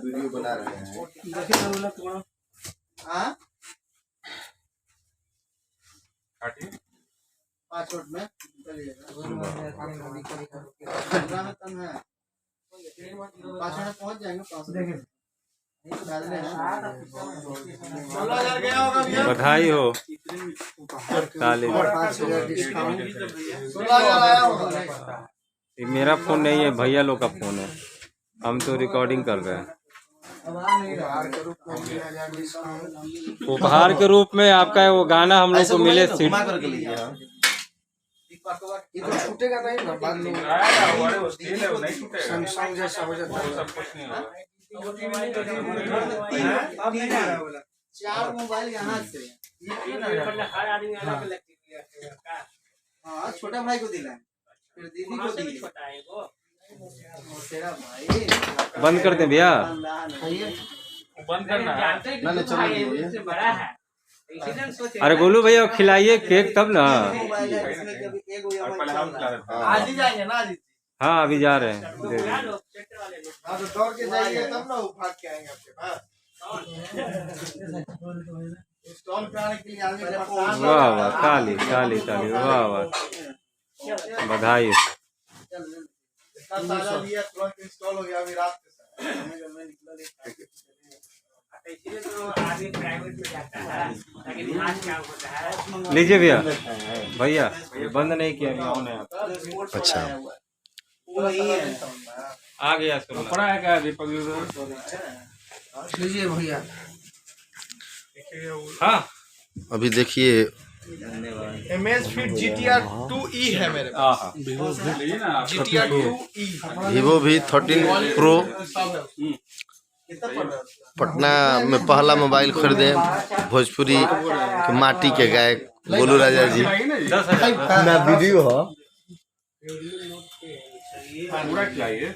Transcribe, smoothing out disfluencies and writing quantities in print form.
Video बना रहे हैं। हाँ 5 मिनट में पहुंच जाएंगे। बधाई हो। ये मेरा फोन नहीं है, भैया लोग का फोन है, हम तो रिकॉर्डिंग कर रहे हैं। उपहार के रूप में आपका वो गाना हम लोग को मिले सीट। ये तो छूटेगा नहीं ना, बाद में सैमसंग जैसा हो जाता है। 4 मोबाइल यहाँ से हाँ छोटा भाई को दिला, फिर दीदी को दिया। तेरा भाई बंद कर दे भैया, बंद करना है। अरे गोलू भैया खिलाइए केक तब ना। आज ही जाएंगे ना, आज हाँ अभी जा रहे हैं। हाँ तो दौड़ के जाइए तब ना उठा के आएंगे आपके पास। स्टॉल पे आने के लिए आदमी परेशान। वाह वाह, ताली ताली ताली, वाह वाह, बधाई। साला लिया तुरंत इंस्टॉल हो गया अभी रात के समय। लीजिए भैया, भैया बंद नहीं किया, ऑन है। अच्छा आ गया पड़ा है क्या दीपक? लीजिए भैया। हाँ अभी देखिए Amazfit GTR 2E है मेरे पास। GTR 2E वीवो भी 13 प्रो पटना में पहला मोबाइल खरीदे। भोजपुरी के माटी के गायक गोलू राजा जी ना वीडियो हो पूरा खिलाइए।